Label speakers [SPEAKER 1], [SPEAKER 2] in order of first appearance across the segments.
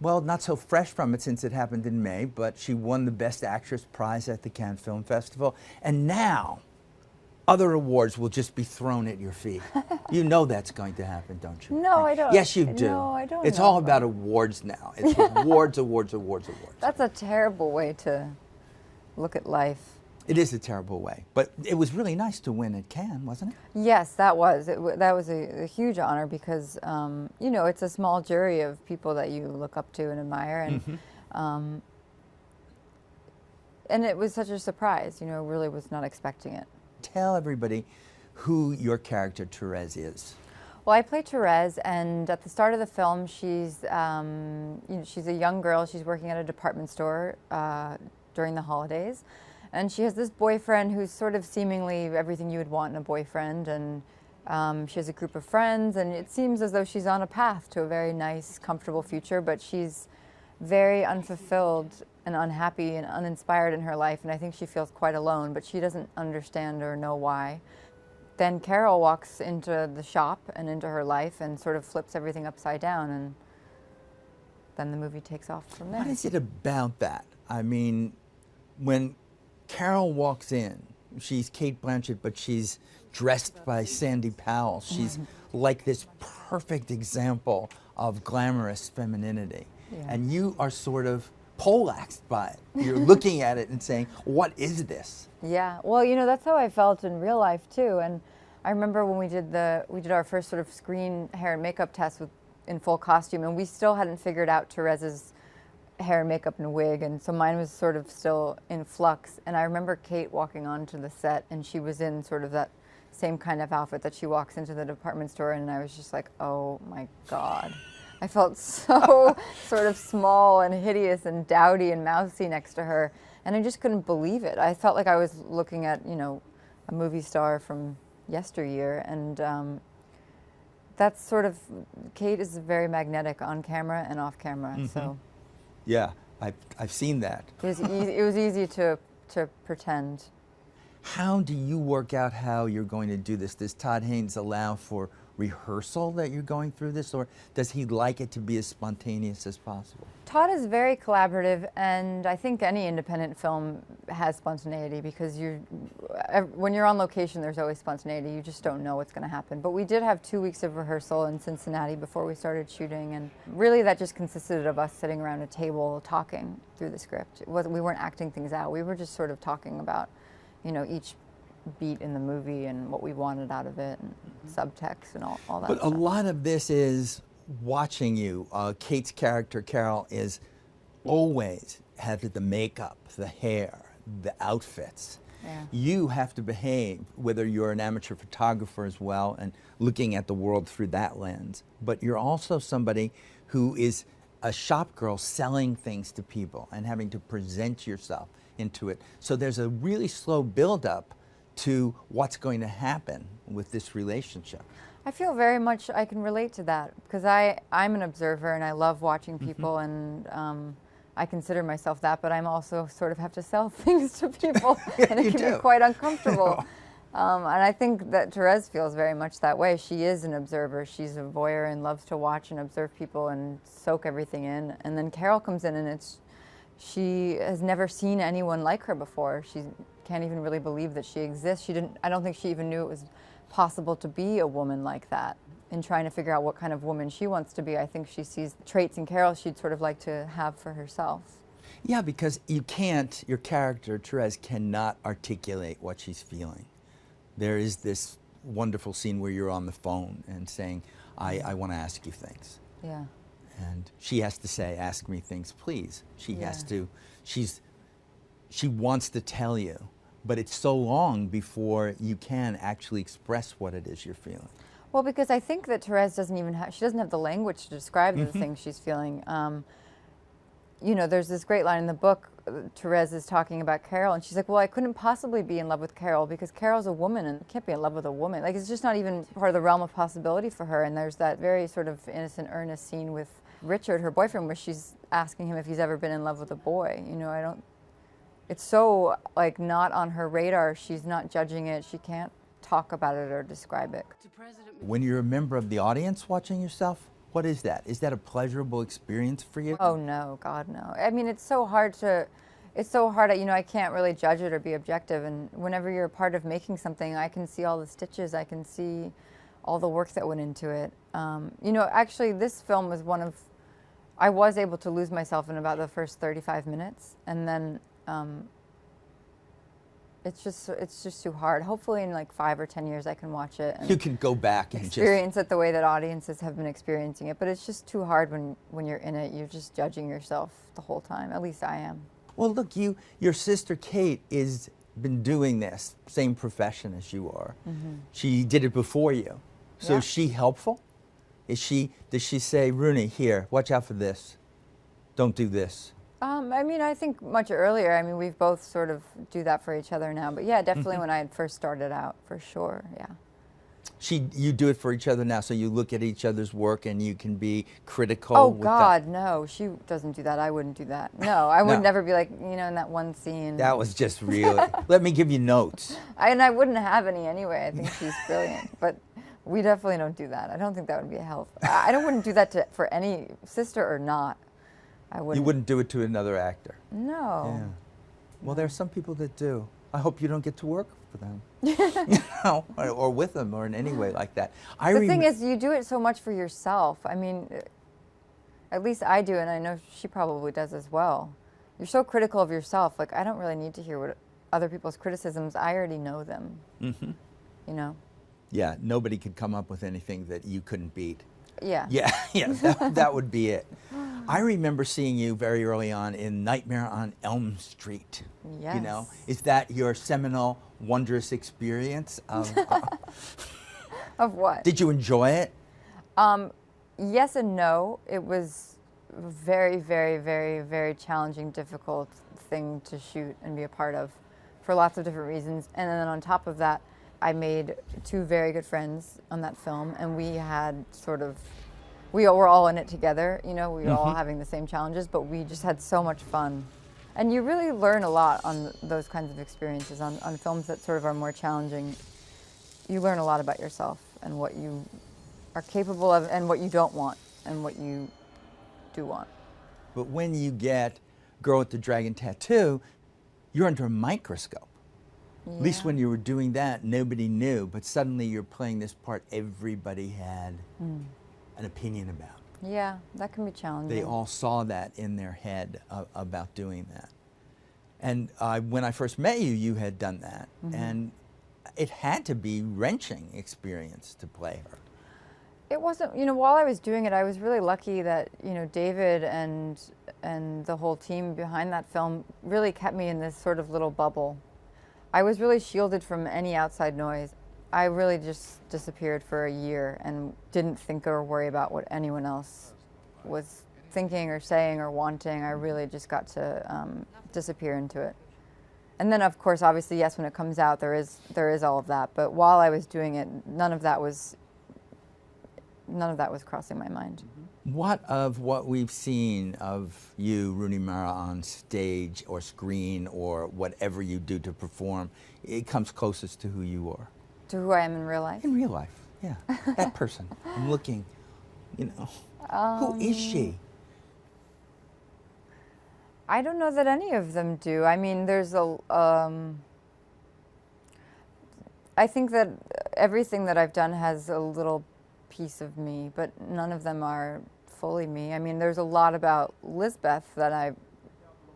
[SPEAKER 1] Well, not so fresh from it since it happened in May, but she won the Best Actress prize at the Cannes Film Festival. And now, other awards will just be thrown at your feet. You know that's going to happen, don't you?
[SPEAKER 2] No, I don't.
[SPEAKER 1] Yes, you do.
[SPEAKER 2] No, I don't
[SPEAKER 1] It's
[SPEAKER 2] know
[SPEAKER 1] all
[SPEAKER 2] about
[SPEAKER 1] about awards now. It's awards, awards, awards, awards.
[SPEAKER 2] That's a terrible way to look at life.
[SPEAKER 1] It is a terrible way, but it was really nice to win at Cannes, wasn't it?
[SPEAKER 2] Yes, that was. That was a huge honor because, you know, it's a small jury of people that you look up to and admire. And it was such a surprise, you know, really was not expecting it.
[SPEAKER 1] Tell everybody who your character, Therese, is.
[SPEAKER 2] Well, I play Therese, and at the start of the film, she's, you know, she's a young girl. She's working at a department store during the holidays. And she has this boyfriend who's sort of seemingly everything you would want in a boyfriend, and she has a group of friends, and it seems as though she's on a path to a very nice, comfortable future, but she's very unfulfilled and unhappy and uninspired in her life, and I think she feels quite alone, but she doesn't understand or know why. Then Carol walks into the shop and into her life and sort of flips everything upside down, and then the movie takes off from there.
[SPEAKER 1] What is it about that? I mean, when Carol walks in, she's Kate Blanchett, but she's dressed by Sandy Powell. She's like this perfect example of glamorous femininity.
[SPEAKER 2] Yeah.
[SPEAKER 1] And you are sort of poleaxed by it. You're looking at it and saying, what is this?
[SPEAKER 2] Yeah, well, you know, that's how I felt in real life too. And I remember when we did our first sort of screen hair and makeup test in full costume, and we still hadn't figured out Therese's hair and makeup and wig, and so mine was sort of still in flux. And I remember Kate walking onto the set, and she was in sort of that same kind of outfit that she walks into the department store in, and I was just like, oh my God. I felt so sort of small and hideous and dowdy and mousy next to her, and I just couldn't believe it. I felt like I was looking at, you know, a movie star from yesteryear, and that's sort of, Kate is very magnetic on camera and off camera, so.
[SPEAKER 1] Yeah, I've seen that.
[SPEAKER 2] It was easy to pretend.
[SPEAKER 1] How do you work out how you're going to do this? Does Todd Haynes allow for rehearsal that you're going through this, or does he like it to be as spontaneous as possible?
[SPEAKER 2] Todd is very collaborative, and I think any independent film has spontaneity because when you're on location, there's always spontaneity. You just don't know what's going to happen. But we did have 2 weeks of rehearsal in Cincinnati before we started shooting, and really that just consisted of us sitting around a table talking through the script. We weren't acting things out. We were just sort of talking about, you know, each beat in the movie and what we wanted out of it, and subtext and all that
[SPEAKER 1] But
[SPEAKER 2] stuff.
[SPEAKER 1] a lot of this is watching you. Kate's character, Carol, is always has the makeup, the hair, the outfits.
[SPEAKER 2] Yeah.
[SPEAKER 1] You have to behave, whether you're an amateur photographer as well and looking at the world through that lens, but you're also somebody who is a shop girl selling things to people and having to present yourself into it. So there's a really slow build-up to what's going to happen with this relationship.
[SPEAKER 2] I feel very much I can relate to that because I'm an observer and I love watching people, and I consider myself that, but I'm also sort of have to sell things to people and it can be quite uncomfortable. And I think that Therese feels very much that way. She is an observer. She's a voyeur and loves to watch and observe people and soak everything in. And then Carol comes in and she has never seen anyone like her before. She can't even really believe that she exists. I don't think she even knew it was possible to be a woman like that. In trying to figure out what kind of woman she wants to be, I think she sees traits in Carol she'd sort of like to have for herself.
[SPEAKER 1] Yeah, because your character, Therese, cannot articulate what she's feeling. There is this wonderful scene where you're on the phone and saying, I want to ask you things.
[SPEAKER 2] Yeah.
[SPEAKER 1] And she has to say, ask me things, please. She wants to tell you, but it's so long before you can actually express what it is you're feeling.
[SPEAKER 2] Well, because I think that Therese doesn't have the language to describe the things she's feeling. You know, there's this great line in the book, Therese is talking about Carol, and she's like, well, I couldn't possibly be in love with Carol because Carol's a woman and I can't be in love with a woman. Like, it's just not even part of the realm of possibility for her. And there's that very sort of innocent, earnest scene with Richard, her boyfriend, where she's asking him if he's ever been in love with a boy. You know, it's so, like, not on her radar. She's not judging it. She can't talk about it or describe it.
[SPEAKER 1] When you're a member of the audience watching yourself, What is that? Is that a pleasurable experience for you?
[SPEAKER 2] Oh no, God no. I mean, it's so hard to, it's so hard. I can't really judge it or be objective. And whenever you're a part of making something, I can see all the stitches. I can see all the work that went into it. Actually, this film was I was able to lose myself in about the first 35 minutes, and then it's just too hard. Hopefully, in like 5 or 10 years, I can watch it. And
[SPEAKER 1] You can go back and
[SPEAKER 2] experience it the way that audiences have been experiencing it. But it's just too hard when you're in it. You're just judging yourself the whole time. At least I am.
[SPEAKER 1] Well, look, your sister Kate is been doing this same profession as you are.
[SPEAKER 2] Mm-hmm.
[SPEAKER 1] She did it before you. So
[SPEAKER 2] Yeah.
[SPEAKER 1] is she helpful? Does she say, Rooney, here, watch out for this. Don't do this.
[SPEAKER 2] I think much earlier. We both sort of do that for each other now. But yeah, definitely when I had first started out, for sure, yeah.
[SPEAKER 1] You do it for each other now, so you look at each other's work and you can be critical.
[SPEAKER 2] Oh
[SPEAKER 1] with
[SPEAKER 2] God, no, she doesn't do that. I wouldn't do that. No, I would
[SPEAKER 1] No.
[SPEAKER 2] never be like, in that one scene.
[SPEAKER 1] That was just really, let me give you notes.
[SPEAKER 2] And I wouldn't have any anyway. I think she's brilliant. But we definitely don't do that. I don't think that would be a help. I wouldn't do that for any sister or not. I wouldn't.
[SPEAKER 1] You wouldn't do it to another actor.
[SPEAKER 2] No.
[SPEAKER 1] Yeah. Well, there are some people that do. I hope you don't get to work for them, or with them, or in any way like that.
[SPEAKER 2] The thing is, you do it so much for yourself. At least I do, and I know she probably does as well. You're so critical of yourself. Like, I don't really need to hear what other people's criticisms. I already know them. Mm-hmm.
[SPEAKER 1] Yeah, nobody could come up with anything that you couldn't beat.
[SPEAKER 2] Yeah.
[SPEAKER 1] Yeah, that would be it. I remember seeing you very early on in Nightmare on Elm Street.
[SPEAKER 2] Yes.
[SPEAKER 1] Is that your seminal, wondrous experience of?
[SPEAKER 2] Of what?
[SPEAKER 1] Did you enjoy it?
[SPEAKER 2] Yes and no. It was a very, very, very, very challenging, difficult thing to shoot and be a part of for lots of different reasons. And then on top of that, I made 2 very good friends on that film, and we had we were all in it together, we were all having the same challenges, but we just had so much fun. And you really learn a lot on those kinds of experiences, on films that sort of are more challenging. You learn a lot about yourself and what you are capable of and what you don't want and what you do want.
[SPEAKER 1] But when you get Girl with the Dragon Tattoo, you're under a microscope.
[SPEAKER 2] Yeah.
[SPEAKER 1] At least when you were doing that, nobody knew, but suddenly you're playing this part everybody had an opinion about.
[SPEAKER 2] Yeah, that can be challenging.
[SPEAKER 1] They all saw that in their head about doing that. And when I first met you, you had done that. And it had to be wrenching experience to play her.
[SPEAKER 2] It wasn't, while I was doing it, I was really lucky that, David and the whole team behind that film really kept me in this sort of little bubble. I was really shielded from any outside noise. I really just disappeared for a year and didn't think or worry about what anyone else was thinking or saying or wanting. I really just got to disappear into it. And then, of course, obviously, yes, when it comes out, there is all of that. But while I was doing it, none of that was crossing my mind.
[SPEAKER 1] What of what we've seen of you, Rooney Mara, on stage or screen or whatever you do to perform, it comes closest to who you are?
[SPEAKER 2] To who I am in real life?
[SPEAKER 1] In real life, yeah. That person. I'm looking, who is she?
[SPEAKER 2] I don't know that any of them do. There's I think that everything that I've done has a little piece of me, but none of them are fully me. There's a lot about Lisbeth that I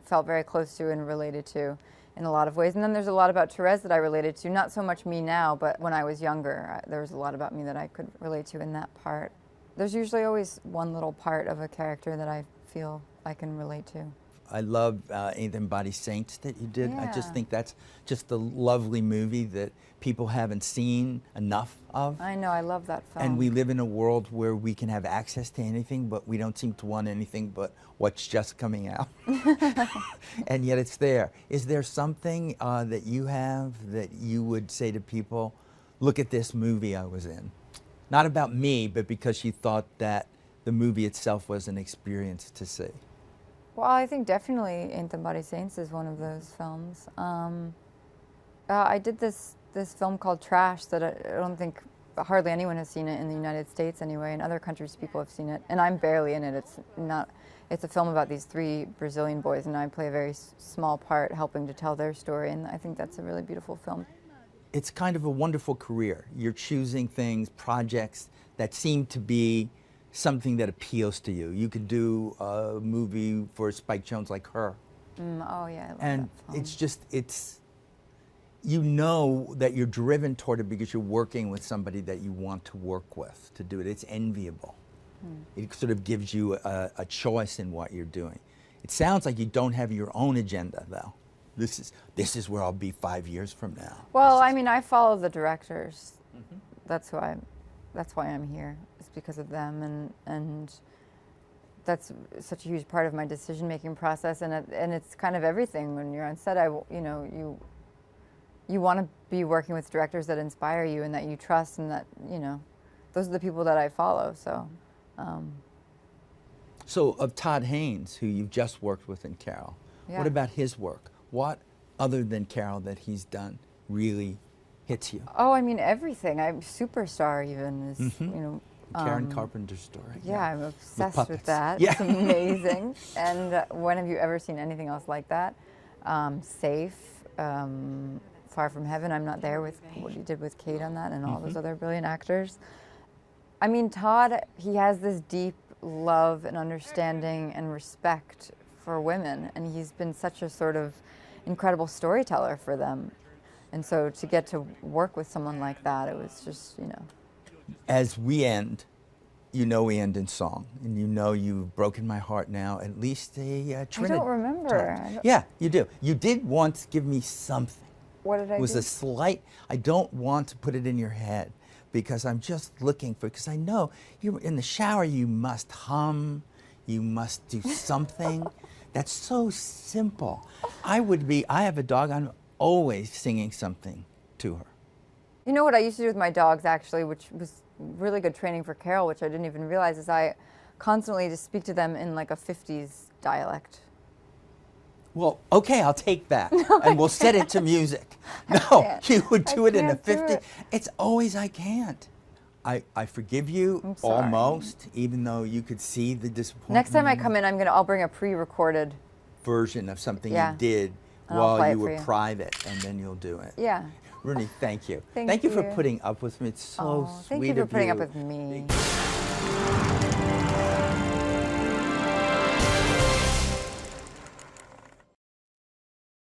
[SPEAKER 2] felt very close to and related to in a lot of ways. And then there's a lot about Therese that I related to, not so much me now, but when I was younger, there was a lot about me that I could relate to in that part. There's usually always one little part of a character that I feel I can relate to.
[SPEAKER 1] I love Ain't Them Body Saints that you did. I just
[SPEAKER 2] Yeah.
[SPEAKER 1] think that's just a lovely movie that people haven't seen enough of.
[SPEAKER 2] I know, I love that film.
[SPEAKER 1] And we live in a world where we can have access to anything, but we don't seem to want anything but what's just coming out. And yet it's there. Is there something that you have that you would say to people, look at this movie I was in? Not about me, but because you thought that the movie itself was an experience to see.
[SPEAKER 2] Well, I think definitely Ain't Them Body Saints is one of those films. I did this film called Trash that I don't think hardly anyone has seen it in the United States anyway. In other countries, people have seen it, and I'm barely in it. It's a film about these 3 Brazilian boys, and I play a very small part helping to tell their story, and I think that's a really beautiful film.
[SPEAKER 1] It's kind of a wonderful career. You're choosing things, projects that seem to be something that appeals to you. You could do a movie for Spike Jonze like Her.
[SPEAKER 2] Oh yeah, I love
[SPEAKER 1] And
[SPEAKER 2] that film.
[SPEAKER 1] it's just, you know that you're driven toward it because you're working with somebody that you want to work with to do it. It's enviable. It sort of gives you a choice in what you're doing. It sounds like you don't have your own agenda, though. This is where I'll be 5 years from now.
[SPEAKER 2] Well, I mean, I follow the directors. That's why I'm here. It's because of them, and that's such a huge part of my decision-making process. And it's kind of everything when you're on set. You want to be working with directors that inspire you and that you trust, and that those are the people that I follow. So.
[SPEAKER 1] So of Todd Haynes, who you've just worked with in Carol,
[SPEAKER 2] Yeah.
[SPEAKER 1] what about his work? What, other than Carol, that he's done really hits you?
[SPEAKER 2] Oh, I mean everything. I'm Superstar even is
[SPEAKER 1] Karen Carpenter's story.
[SPEAKER 2] Yeah, I'm obsessed with
[SPEAKER 1] puppets.
[SPEAKER 2] that.
[SPEAKER 1] Yeah.
[SPEAKER 2] It's amazing. And when have you ever seen anything else like that? Safe, Far From Heaven. I'm not there with what he did with Kate on that, and all those other brilliant actors. I mean, Todd, he has this deep love and understanding and respect for women, and he's been such a sort of incredible storyteller for them. And so to get to work with someone like that, it was just,
[SPEAKER 1] As we end, we end in song, and you've broken my heart now, at least a Trinidad.
[SPEAKER 2] I don't remember.
[SPEAKER 1] Yeah, you do. You did once give me something.
[SPEAKER 2] What did I do?
[SPEAKER 1] It was a slight, I don't want to put it in your head, because I'm just looking for, because I know you're in the shower, you must hum, you must do something. That's so simple. I have a dog, I'm always singing something to her.
[SPEAKER 2] You know what I used to do with my dogs, actually, which was really good training for Carol, which I didn't even realize, is I constantly just speak to them in like a 50s dialect.
[SPEAKER 1] Well, okay, I'll take that, and we'll set it to music. No, you would do it in a 50. It's always I can't. I forgive you almost, even though you could see the disappointment.
[SPEAKER 2] Next time I come in, I'll bring a pre-recorded
[SPEAKER 1] version of something you did while you were private, and then you'll do it.
[SPEAKER 2] Yeah.
[SPEAKER 1] Rooney, thank you.
[SPEAKER 2] Thank
[SPEAKER 1] you
[SPEAKER 2] you
[SPEAKER 1] for putting up with me. It's so sweet of you.
[SPEAKER 2] Thank you for putting up with me.